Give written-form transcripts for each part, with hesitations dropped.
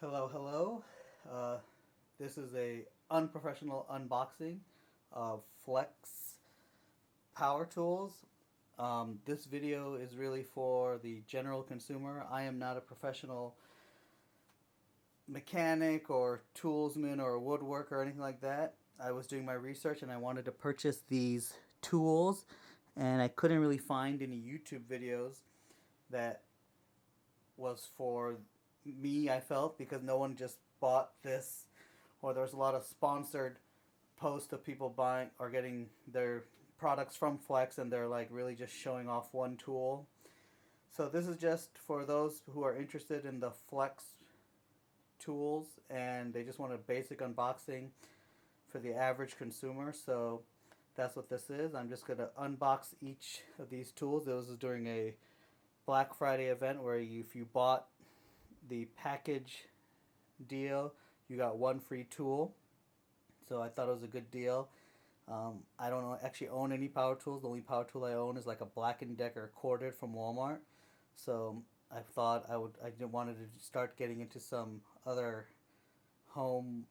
Hello, hello. This is a unprofessional unboxing of Flex power tools. This video is really for the general consumer. I am not a professional mechanic or toolsman or woodworker or anything like that. I was doing my research and I wanted to purchase these tools, and I couldn't really find any YouTube videos that was for me, I felt, because no one just bought this, or there's a lot of sponsored posts of people buying or getting their products from Flex, and they're like really just showing off one tool. So this is just for those who are interested in the Flex tools and they just want a basic unboxing for the average consumer. So that's what this is. I'm just going to unbox each of these tools. This is during a Black Friday event where if you bought the package deal, you got one free tool. So I thought it was a good deal. I don't actually own any power tools. The only power tool I own is like a Black & Decker corded from Walmart. So I thought I wanted to start getting into some other home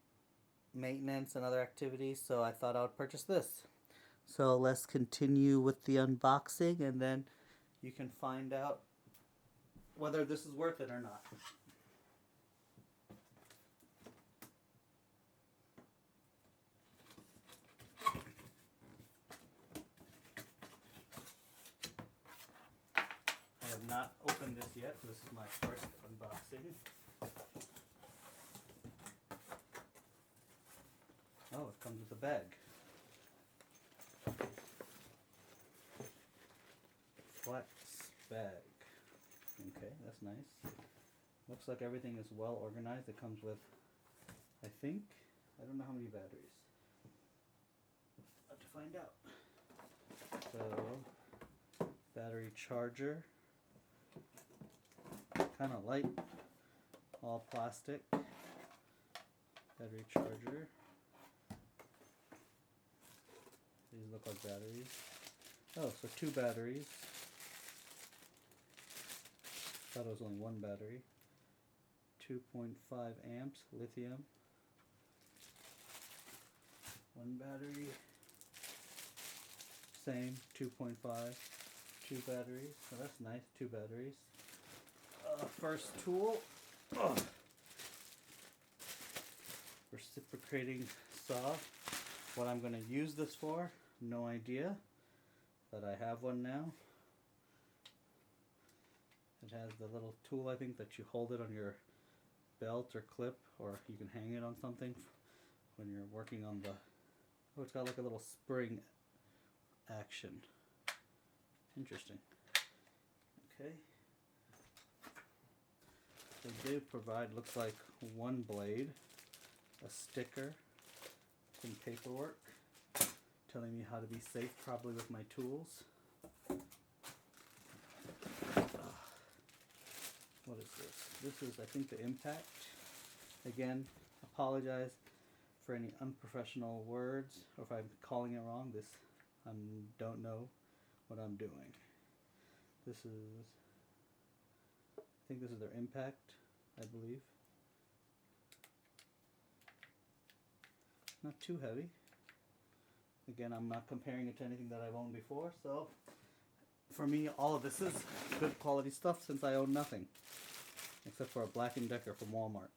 maintenance and other activities. So I thought I would purchase this. So let's continue with the unboxing, and then you can find out whether this is worth it or not. I have not opened this yet, so this is my first unboxing. Oh, it comes with a bag. Flex bag. Okay, that's nice. Looks like everything is well organized. It comes with, I don't know how many batteries. I'll have to find out. So, battery charger. Kind of light. All plastic. Battery charger. These look like batteries. Oh, so 2 batteries. Thought it was only 1 battery. 2.5 amps, lithium. 1 battery. Same, 2.5. 2 batteries. So that's nice, 2 batteries. First tool. Reciprocating saw. What I'm going to use this for, no idea. But I have one now. It has the little tool, I think, that you hold it on your belt or clip, or you can hang it on something when you're working on the... Oh, it's got like a little spring action. Interesting. Okay. They do provide, looks like, 1 blade, a sticker, some paperwork telling me how to be safe probably with my tools. What is this? This is, I think, the impact. Again, apologize for any unprofessional words, or if I'm calling it wrong. I don't know what I'm doing. This is, I think this is their impact, I believe. Not too heavy. Again, I'm not comparing it to anything that I've owned before, so for me, all of this is good quality stuff since I own nothing. Except for a Black & Decker from Walmart.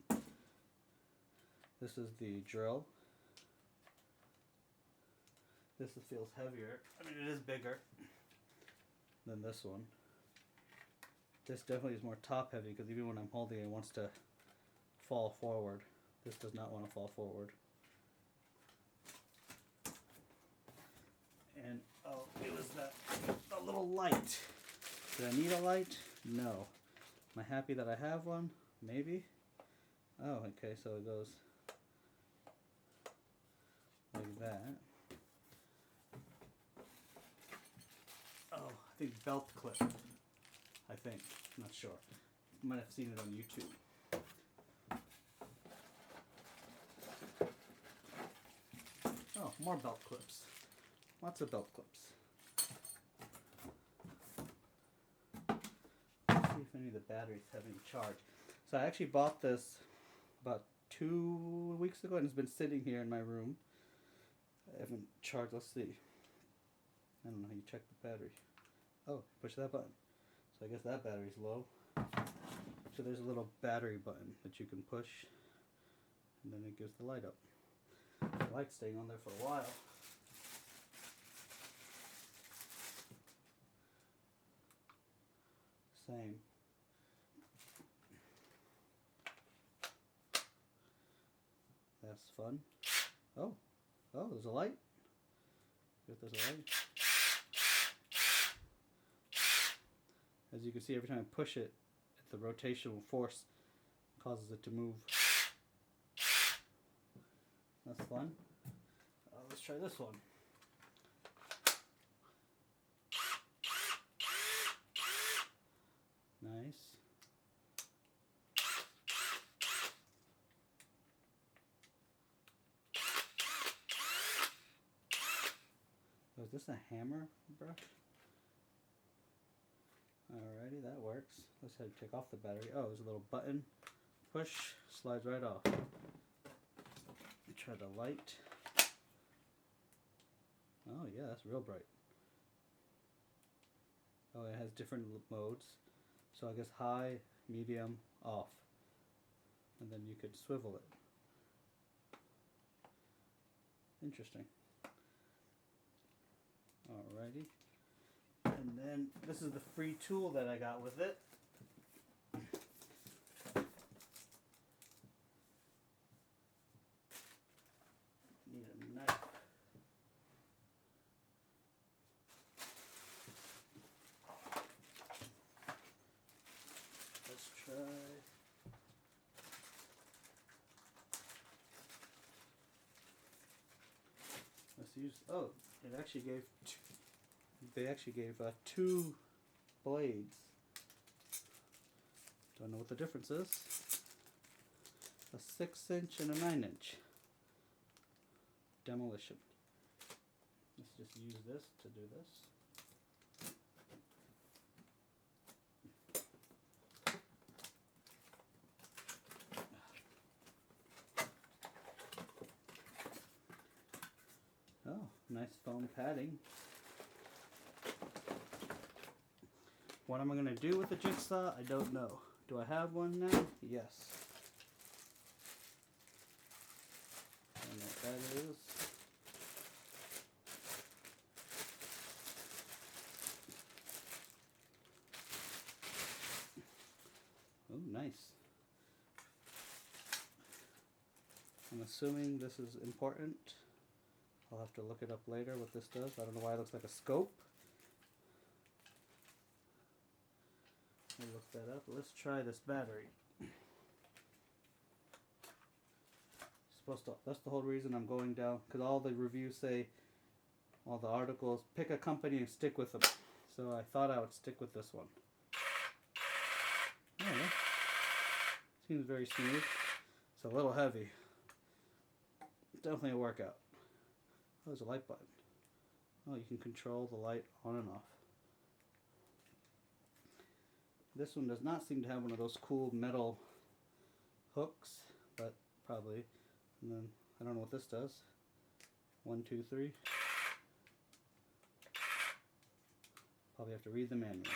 This is the drill. This feels heavier. I mean, it is bigger than this one. This definitely is more top heavy, because even when I'm holding it, it wants to fall forward. This does not want to fall forward. And oh, it was a little light. Did I need a light? No. Am I happy that I have one? Maybe. Oh, okay, so it goes like that. Oh, I think belt clip. I think. I'm not sure. You might have seen it on YouTube. Oh, more belt clips. Lots of belt clips. Let's see if any of the batteries have any charge. So I actually bought this about 2 weeks ago, and it's been sitting here in my room. I haven't charged. Let's see. I don't know how you check the battery. Oh, push that button. So I guess that battery's low. So there's a little battery button that you can push, and then it gives the light up. The light's staying on there for a while. Same. That's fun. Oh, there's a light. If there's a light. As you can see, every time I push it, the rotational force causes it to move. That's fun. Let's try this one. Nice. Oh, is this a hammer brush? Alrighty, that works. Let's have to take off the battery. Oh, there's a little button. Push, slides right off. Try the light. Oh yeah, that's real bright. Oh, it has different modes. So I guess high, medium, off. And then you could swivel it. Interesting. Alrighty. And then this is the free tool that I got with it. Need a knife. Let's try. Let's use. Oh, it actually gave. They actually gave 2 blades. Don't know what the difference is. A 6-inch and a 9-inch. Demolition. Let's just use this to do this. Oh, nice foam padding. What am I going to do with the jigsaw? I don't know. Do I have one now? Yes. I don't know what that is. Oh, nice. I'm assuming this is important. I'll have to look it up later what this does. I don't know why it looks like a scope. I'll look that up. Let's try this battery. That's the whole reason I'm going down, because all the reviews say, all the articles, pick a company and stick with them. So I thought I would stick with this one. I don't know. Seems very smooth. It's a little heavy. Definitely a workout. Oh, there's a light button. Oh, you can control the light on and off. This one does not seem to have one of those cool metal hooks, but probably. And then, I don't know what this does. 1, 2, 3. Probably have to read the manual.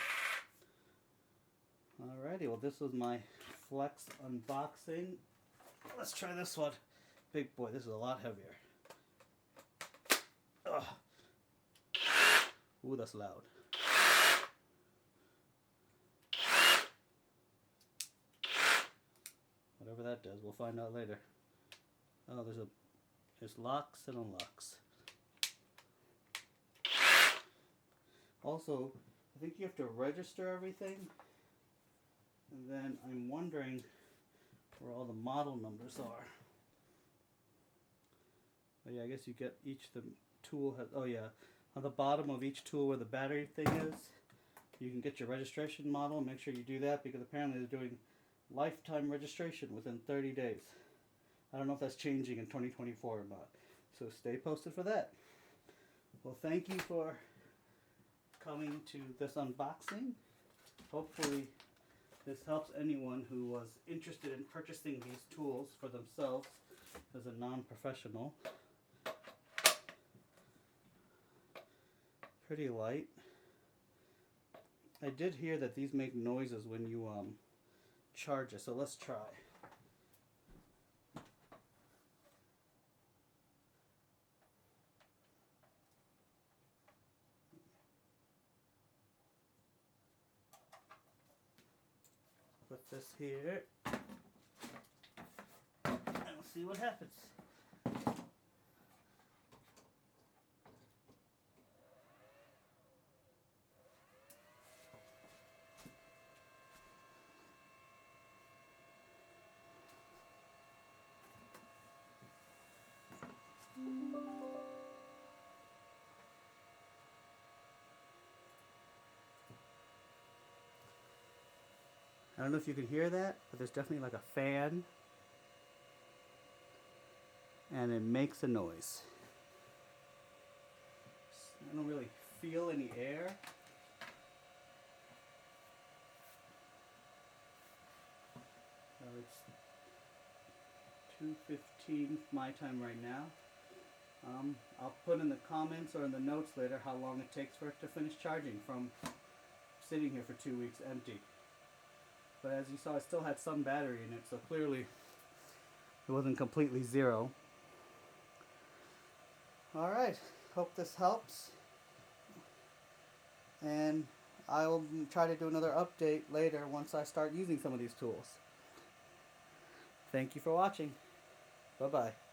Alrighty, well this was my Flex unboxing. Let's try this one. Big boy, this is a lot heavier. Ugh. Ooh, that's loud. Whatever that does, we'll find out later. Oh, there's locks and unlocks. Also, I think you have to register everything. And then I'm wondering where all the model numbers are. Oh yeah, I guess you get the tool has, oh yeah, on the bottom of each tool where the battery thing is, you can get your registration model. Make sure you do that, because apparently they're doing lifetime registration within 30 days. I don't know if that's changing in 2024 or not. So stay posted for that. Well, thank you for coming to this unboxing. Hopefully this helps anyone who was interested in purchasing these tools for themselves as a non-professional. Pretty light. I did hear that these make noises when you charge it, so let's try. Put this here and we'll see what happens. I don't know if you can hear that, but there's definitely like a fan, and it makes a noise. I don't really feel any air. It's 2:15 my time right now. I'll put in the comments or in the notes later how long it takes for it to finish charging from sitting here for 2 weeks empty. But as you saw, it still had some battery in it, so clearly it wasn't completely zero. Alright, hope this helps. And I will try to do another update later once I start using some of these tools. Thank you for watching. Bye-bye.